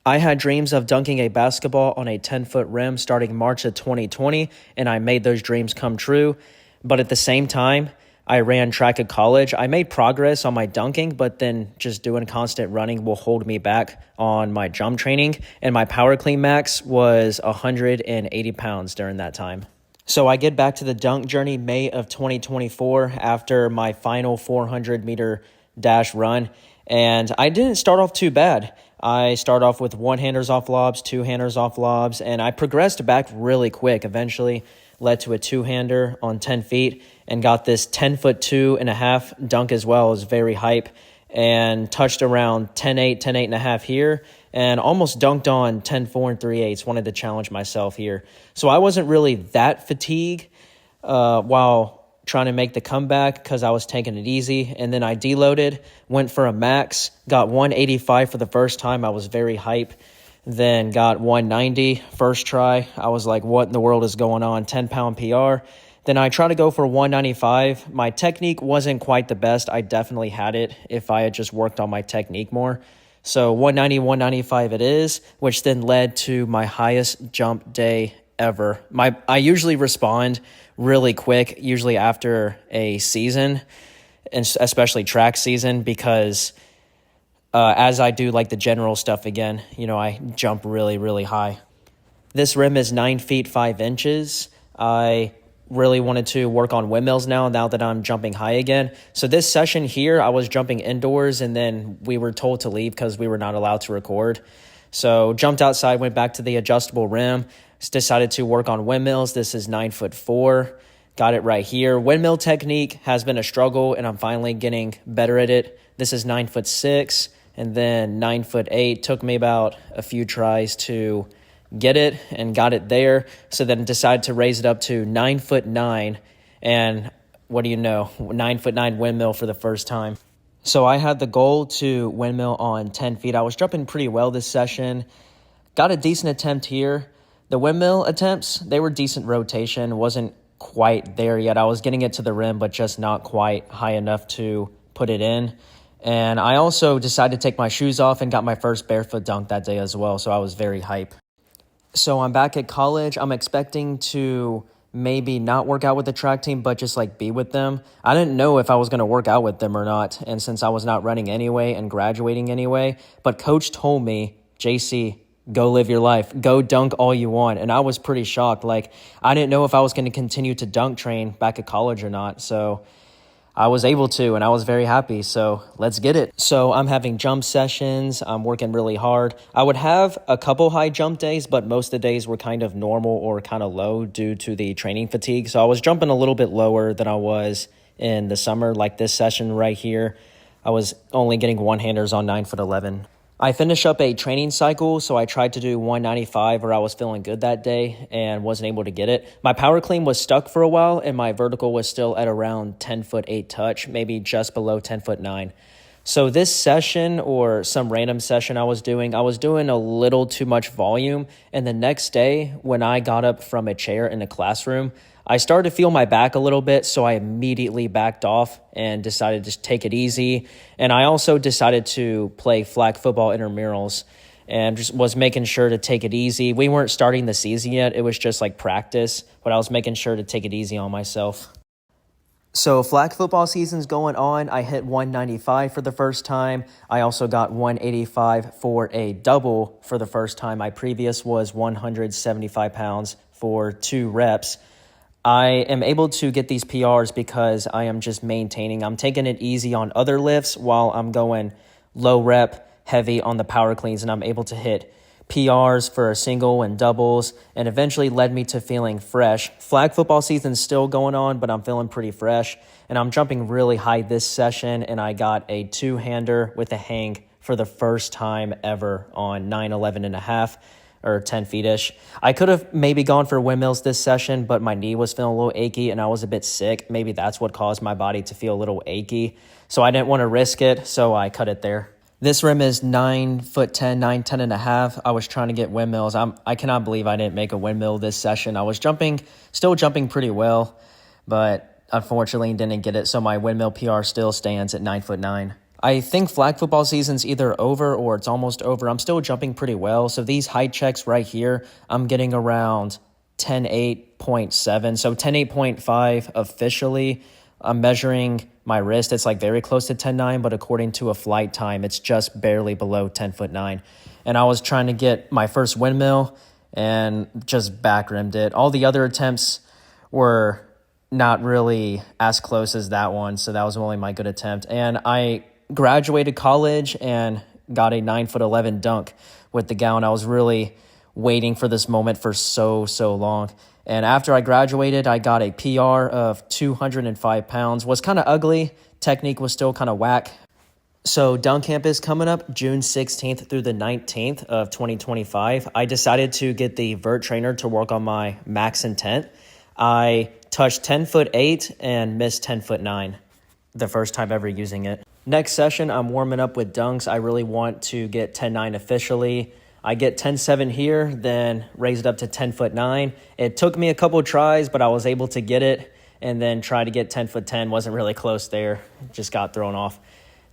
I had dreams of dunking a basketball on a 10-foot rim starting March of 2020, and I made those dreams come true. But at the same time, I ran track at college. I made progress on my dunking, but then just doing constant running will hold me back on my jump training. And my power clean max was 180 pounds during that time. So I get back to the dunk journey May of 2024 after my final 400-meter dash run, and I didn't start off too bad. I start off with one-handers off lobs, two-handers off lobs, and I progressed back really quick. Eventually led to a two-hander on 10 feet and got this 10-foot 2.5 dunk as well. It was very hype and touched around 10.8, 10.8.5 here and almost dunked on 10.4 and 3/8. Wanted to challenge myself here. So I wasn't really that fatigued while trying to make the comeback because I was taking it easy. And then I deloaded, went for a max, got 185 for the first time. I was very hype. Then got 190 first try. I was like, what in the world is going on? 10-pound PR. Then I tried to go for 195. My technique wasn't quite the best. I definitely had it if I had just worked on my technique more. So 190, 195 it is, which then led to my highest jump day ever. I usually respond really quick, usually after a season, and especially track season, because as I do like the general stuff again, I jump really, really high. This rim is 9 feet 5 inches. I really wanted to work on windmills now that I'm jumping high again. So this session here, I was jumping indoors, and then we were told to leave because we were not allowed to record. So jumped outside, went back to the adjustable rim, decided to work on windmills. This is 9'4", got it right here. Windmill technique has been a struggle, and I'm finally getting better at it. This is 9'6", and then 9'8". Took me about a few tries to get it and got it there. So then decided to raise it up to 9'9", and what do you know, 9'9" windmill for the first time. So I had the goal to windmill on 10 feet. I was jumping pretty well this session. Got a decent attempt here. The windmill attempts, they were decent rotation. Wasn't quite there yet. I was getting it to the rim, but just not quite high enough to put it in. And I also decided to take my shoes off and got my first barefoot dunk that day as well. So I was very hype. So I'm back at college. I'm expecting to maybe not work out with the track team, but just be with them. I didn't know if I was going to work out with them or not. And since I was not running anyway and graduating anyway, but coach told me, JC, go live your life. Go dunk all you want. And I was pretty shocked. I didn't know if I was going to continue to dunk train back at college or not. So I was able to, and I was very happy. So let's get it. So I'm having jump sessions. I'm working really hard. I would have a couple high jump days, but most of the days were kind of normal or kind of low due to the training fatigue. So I was jumping a little bit lower than I was in the summer. Like this session right here, I was only getting one-handers on 9'11". I finished up a training cycle, so I tried to do 195 where I was feeling good that day and wasn't able to get it. My power clean was stuck for a while, and my vertical was still at around 10'8" touch, maybe just below 10'9". So this session or some random session I was doing a little too much volume, and the next day when I got up from a chair in the classroom, I started to feel my back a little bit, so I immediately backed off and decided to take it easy. And I also decided to play flag football intramurals and just was making sure to take it easy. We weren't starting the season yet. It was just practice, but I was making sure to take it easy on myself. So flag football season's going on. I hit 195 for the first time. I also got 185 for a double for the first time. My previous was 175 pounds for 2 reps. I am able to get these PRs because I am just maintaining. I'm taking it easy on other lifts while I'm going low rep, heavy on the power cleans, and I'm able to hit PRs for a single and doubles, and eventually led me to feeling fresh. Flag football season's still going on, but I'm feeling pretty fresh, and I'm jumping really high this session, and I got a two-hander with a hang for the first time ever on 9'11.5". Or 10 feet-ish. I could have maybe gone for windmills this session, but my knee was feeling a little achy and I was a bit sick. Maybe that's what caused my body to feel a little achy. So I didn't want to risk it, so I cut it there. This rim is 9'10", 9'10.5". I was trying to get windmills. I cannot believe I didn't make a windmill this session. I was still jumping pretty well, but unfortunately didn't get it. So my windmill PR still stands at 9'9". I think flag football season's either over or it's almost over. I'm still jumping pretty well. So these height checks right here, I'm getting around 10.8.7. So 10.8.5 officially. I'm measuring my wrist. It's like very close to 10.9, but according to a flight time, it's just barely below 10'9". And I was trying to get my first windmill and just back rimmed it. All the other attempts were not really as close as that one. So that was only my good attempt. And I graduated college and got a 9'11" dunk with the gown. I was really waiting for this moment for so long. And after I graduated, I got a PR of 205 pounds. Was kind of ugly. Technique was still kind of whack. So dunk camp is coming up June 16th through the 19th of 2025. I decided to get the vert trainer to work on my max intent. I touched 10'8" and missed 10'9", the first time ever using it. Next session, I'm warming up with dunks. I really want to get 10'9" officially. I get 10'7" here, then raise it up to 10'9". It took me a couple tries, but I was able to get it, and then try to get 10'10". Wasn't really close there. Just got thrown off.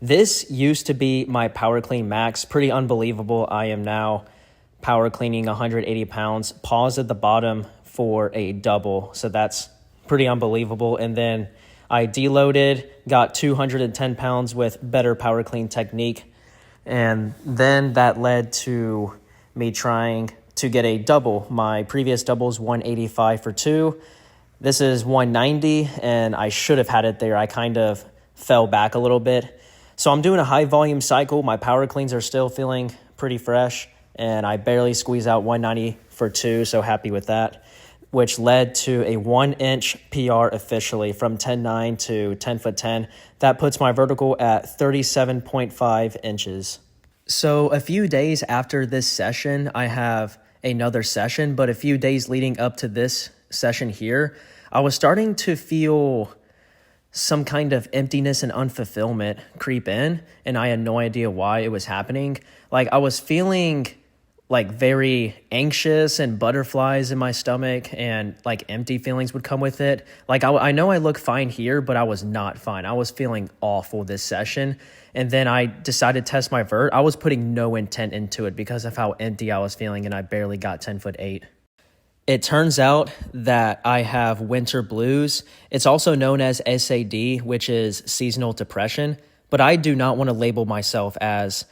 This used to be my power clean max. Pretty unbelievable. I am now power cleaning 180 pounds. Pause at the bottom for a double. So that's pretty unbelievable. And then I deloaded, got 210 pounds with better power clean technique. And then that led to me trying to get a double. My previous double is 185 for 2. This is 190, and I should have had it there. I kind of fell back a little bit. So I'm doing a high volume cycle. My power cleans are still feeling pretty fresh, and I barely squeeze out 190 for 2, so happy with that, which led to a 1-inch PR officially from 10'9" to 10'10". That puts my vertical at 37.5 inches. So a few days after this session, I have another session, but a few days leading up to this session here, I was starting to feel some kind of emptiness and unfulfillment creep in, and I had no idea why it was happening. Like, I was feeling like very anxious and butterflies in my stomach, and like empty feelings would come with it. Like, I know I look fine here, but I was not fine. I was feeling awful this session. And then I decided to test my vert. I was putting no intent into it because of how empty I was feeling, and I barely got 10'8". It turns out that I have winter blues. It's also known as SAD, which is seasonal depression, but I do not want to label myself as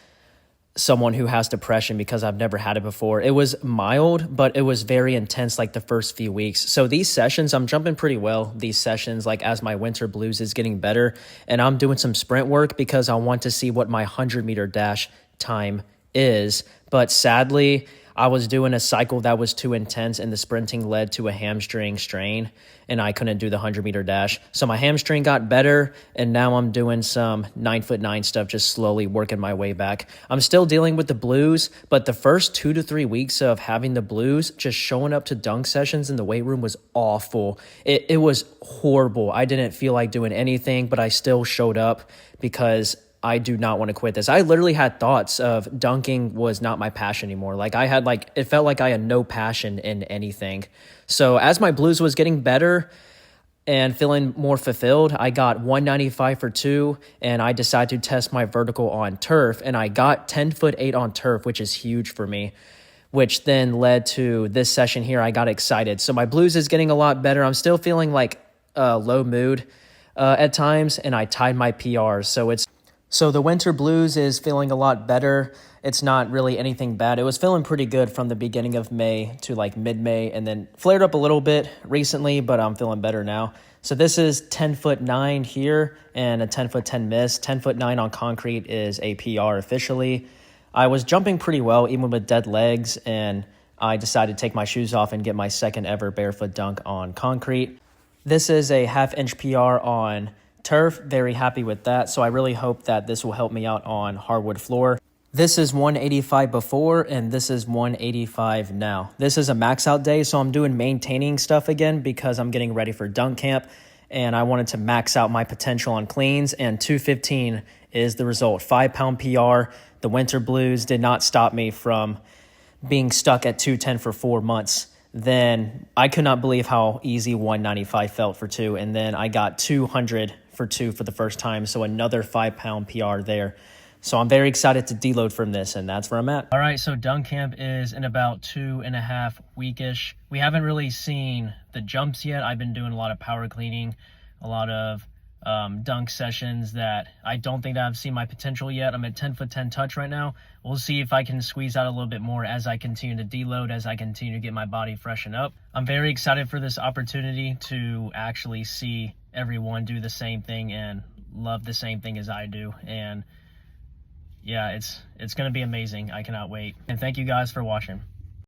someone who has depression because I've never had it before. It was mild, but it was very intense like the first few weeks. So these sessions, I'm jumping pretty well. These sessions, like as my winter blues is getting better, and I'm doing some sprint work because I want to see what my 100-meter dash time is. But sadly, I was doing a cycle that was too intense, and the sprinting led to a hamstring strain, and I couldn't do the 100-meter dash. So my hamstring got better, and now I'm doing some 9'9" stuff, just slowly working my way back. I'm still dealing with the blues, but the first 2 to 3 weeks of having the blues, just showing up to dunk sessions in the weight room was awful. It was horrible. I didn't feel like doing anything, but I still showed up because I do not want to quit this. I literally had thoughts of dunking was not my passion anymore. It felt like I had no passion in anything. So as my blues was getting better and feeling more fulfilled, I got 195 for 2, and I decided to test my vertical on turf, and I got 10'8" on turf, which is huge for me, which then led to this session here. I got excited. So my blues is getting a lot better. I'm still feeling like low mood at times, and I tied my PRs. So the winter blues is feeling a lot better. It's not really anything bad. It was feeling pretty good from the beginning of May to like mid-May, and then flared up a little bit recently, but I'm feeling better now. So this is 10'9" here and a 10'10" miss. 10'9" on concrete is a PR officially. I was jumping pretty well even with dead legs, and I decided to take my shoes off and get my second ever barefoot dunk on concrete. This is a 1/2-inch PR on turf. Very happy with that. So I really hope that this will help me out on hardwood floor. This is 185 before, and this is 185 now. This is a max out day, so I'm doing maintaining stuff again because I'm getting ready for dunk camp, and I wanted to max out my potential on cleans, and 215 is the result. 5-pound PR. The winter blues did not stop me from being stuck at 210 for 4 months. Then I could not believe how easy 195 felt for 2, and then I got 200 for 2 for the first time. So another 5-pound PR there. So I'm very excited to deload from this, and that's where I'm at. All right, so dunk camp is in about 2.5 weekish. We haven't really seen the jumps yet. I've been doing a lot of power cleaning, a lot of dunk sessions that I don't think that I've seen my potential yet. I'm at 10'10" touch right now. We'll see if I can squeeze out a little bit more as I continue to deload, as I continue to get my body freshened up. I'm very excited for this opportunity to actually see everyone do the same thing and love the same thing as I do. And yeah, it's going to be amazing. I cannot wait. And thank you guys for watching.